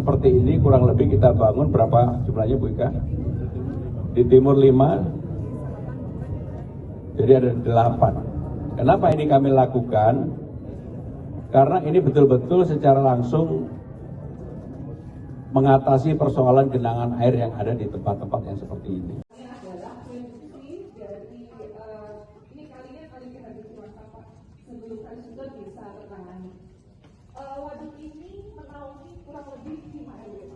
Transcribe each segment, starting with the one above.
Seperti ini kurang lebih kita bangun berapa jumlahnya Bu Ika? Di timur 5, jadi ada 8. Kenapa ini kami lakukan? Karena ini betul-betul secara langsung mengatasi persoalan genangan air yang ada di tempat-tempat yang seperti ini. Waduk ini menaungi kurang lebih 5 RW.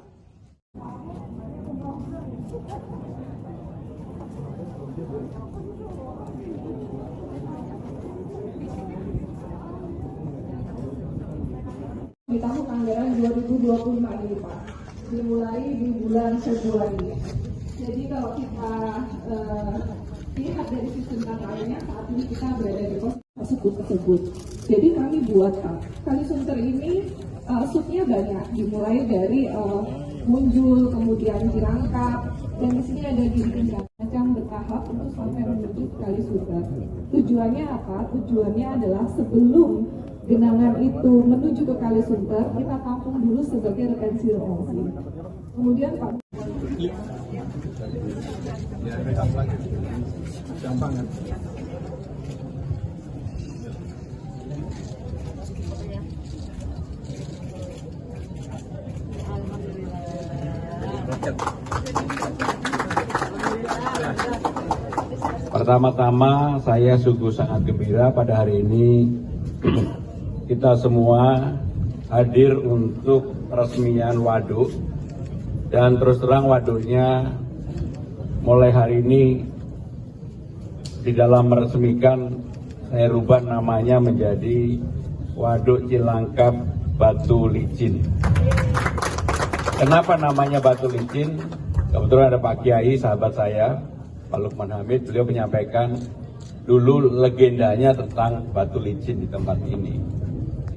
Di tahun anggaran 2025 ini Pak, dimulai di bulan Februari. Jadi kalau kita lihat dari sistem tataannya, saat ini kita berada di pos tersebut. Jadi kami buat Kali Sunter ini subnya banyak, dimulai dari Munjul, kemudian Cirangkap, dan di sini ada Giri-Kencang macam bertahap untuk sampai menuju Kali Sunter. Tujuannya apa? Tujuannya adalah sebelum genangan itu menuju ke Kali Sunter, kita tampung dulu sebagai retensi emosi. Kemudian Pak. Gampang kan? Pertama-tama saya sungguh sangat gembira pada hari ini kita semua hadir untuk peresmian waduk, dan terus terang waduknya mulai hari ini di dalam meresmikan saya rubah namanya menjadi Waduk Cilangkap Batu Licin. Kenapa namanya Batu Licin? Kebetulan ada Pak Kiai, sahabat saya, Pak Lukman Hamid, beliau menyampaikan dulu legendanya tentang batu licin di tempat ini.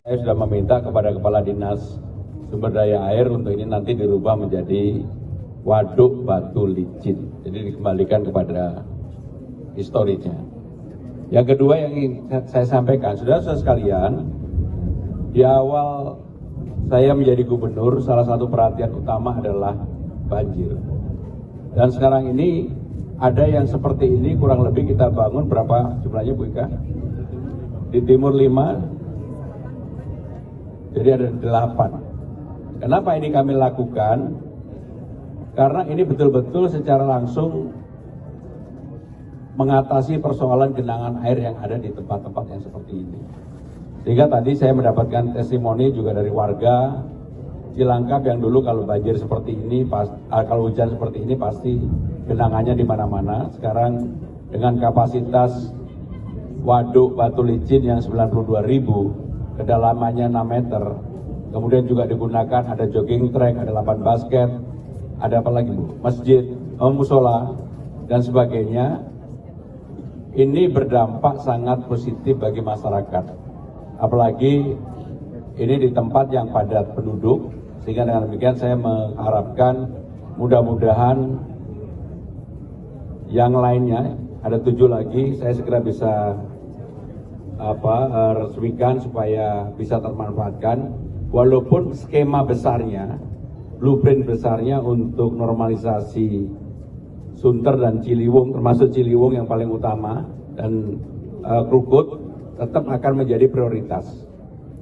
Saya sudah meminta kepada Kepala Dinas Sumber Daya Air untuk ini nanti dirubah menjadi Waduk Batu Licin. Jadi dikembalikan kepada historinya. Yang kedua yang ingin saya sampaikan, saudara-saudara sekalian, di awal saya menjadi gubernur, salah satu perhatian utama adalah banjir. Dan sekarang ini ada yang seperti ini kurang lebih kita bangun berapa jumlahnya Bu Ika? Di timur 5, jadi ada 8. Kenapa ini kami lakukan? Karena ini betul-betul secara langsung mengatasi persoalan genangan air yang ada di tempat-tempat yang seperti ini. Sehingga tadi saya mendapatkan testimoni juga dari warga Cilangkap yang dulu kalau banjir seperti ini, kalau hujan seperti ini pasti genangannya di mana-mana. Sekarang dengan kapasitas waduk Batu Licin yang 92.000, kedalamannya 6 meter, kemudian juga digunakan ada jogging track, ada lapangan basket, ada apa lagi Bu? Masjid, musola, dan sebagainya. Ini berdampak sangat positif bagi masyarakat. Apalagi ini di tempat yang padat penduduk, sehingga dengan demikian saya mengharapkan mudah-mudahan yang lainnya, ada 7 lagi, saya segera bisa resmikan supaya bisa termanfaatkan, walaupun skema besarnya, blueprint besarnya untuk normalisasi Sunter dan Ciliwung, termasuk Ciliwung yang paling utama, dan Krukut tetap akan menjadi prioritas.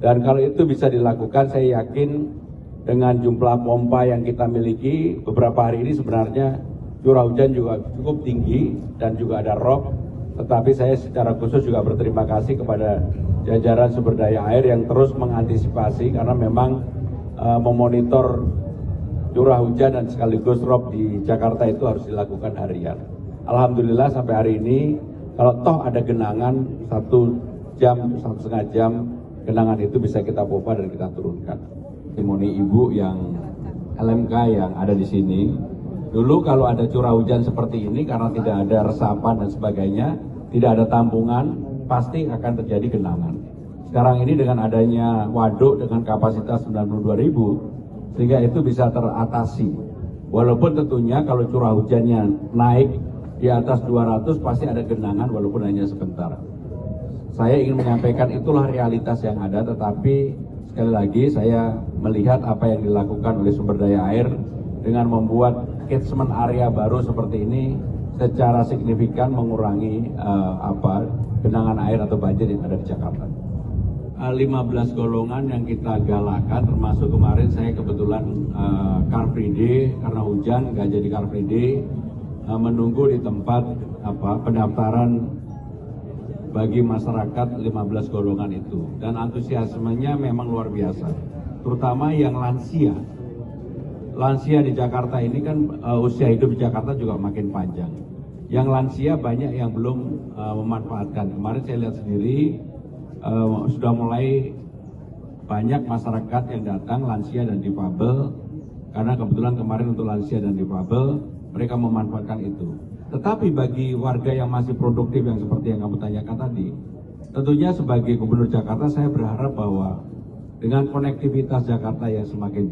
Dan kalau itu bisa dilakukan, saya yakin dengan jumlah pompa yang kita miliki, beberapa hari ini sebenarnya curah hujan juga cukup tinggi dan juga ada rob. Tetapi saya secara khusus juga berterima kasih kepada jajaran sumber daya air yang terus mengantisipasi, karena memang memonitor curah hujan dan sekaligus rob di Jakarta itu harus dilakukan harian. Alhamdulillah sampai hari ini kalau toh ada genangan 1 jam, 1,5 jam, genangan itu bisa kita pompa dan kita turunkan. Testimoni ibu yang LMK yang ada di sini, dulu kalau ada curah hujan seperti ini karena tidak ada resapan dan sebagainya, tidak ada tampungan, pasti akan terjadi genangan. Sekarang ini dengan adanya waduk dengan kapasitas 92.000, sehingga itu bisa teratasi. Walaupun tentunya kalau curah hujannya naik di atas 200 pasti ada genangan walaupun hanya sebentar. Saya ingin menyampaikan itulah realitas yang ada, tetapi sekali lagi saya melihat apa yang dilakukan oleh sumber daya air dengan membuat catchment area baru seperti ini secara signifikan mengurangi genangan air atau banjir yang ada di Jakarta. 15 golongan yang kita galakan, termasuk kemarin saya kebetulan Car Free Day karena hujan nggak jadi Car Free Day, menunggu di tempat pendaftaran bagi masyarakat 15 golongan itu, dan antusiasmenya memang luar biasa, terutama yang lansia. Lansia di Jakarta ini kan usia hidup di Jakarta juga makin panjang. Yang lansia banyak yang belum memanfaatkan. Kemarin saya lihat sendiri sudah mulai banyak masyarakat yang datang lansia dan difabel, karena kebetulan kemarin untuk lansia dan difabel mereka memanfaatkan itu. Tetapi bagi warga yang masih produktif yang seperti yang kamu tanyakan tadi, tentunya sebagai Gubernur Jakarta saya berharap bahwa dengan konektivitas Jakarta yang semakin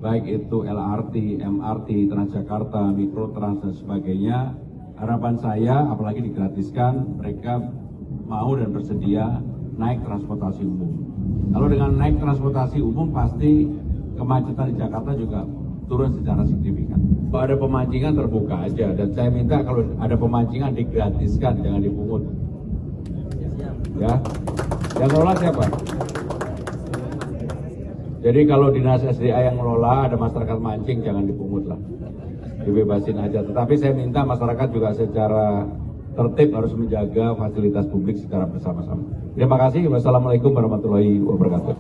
baik itu LRT, MRT, Transjakarta, Mikrotrans dan sebagainya, harapan saya apalagi digratiskan, mereka mau dan bersedia naik transportasi umum. Kalau dengan naik transportasi umum pasti kemacetan di Jakarta juga turun secara signifikan. Kalau ada pemancingan terbuka aja, dan saya minta kalau ada pemancingan digratiskan, jangan dipungut. Ya, yang ngelola siapa? Jadi kalau dinas SDA yang ngelola, ada masyarakat mancing, jangan dipungut lah, dibebasin aja. Tetapi saya minta masyarakat juga secara tertib harus menjaga fasilitas publik secara bersama-sama. Terima kasih. Wassalamualaikum warahmatullahi wabarakatuh.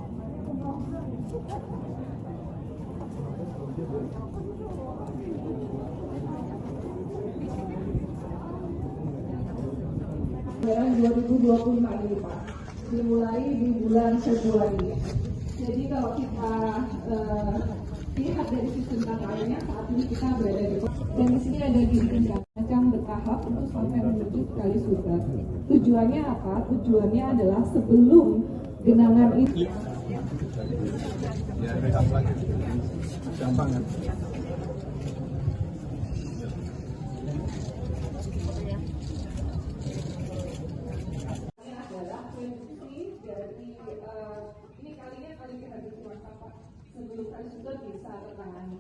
Anggaran 2025 ini Pak, dimulai di bulan Februari. Jadi kalau kita lihat dari sistem tata-caranya, saat ini kita berada di dan di sini ada macam bertahap untuk sampai menuju kali Sunter. Tujuannya apa? Tujuannya adalah sebelum genangan itu. Sebelum kali Sunter bisa tertangani.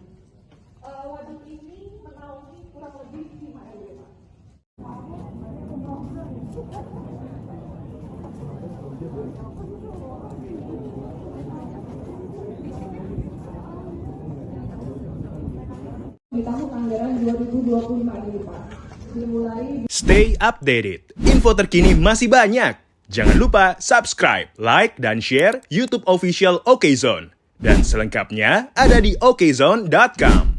Waduk ini menaungi kurang lebih 5 RW, Pak. Di tahun anggaran 2025 ini, Pak, dimulai. Stay updated. Info terkini masih banyak. Jangan lupa subscribe, like, dan share YouTube official OKZone. Dan selengkapnya ada di okezone.com.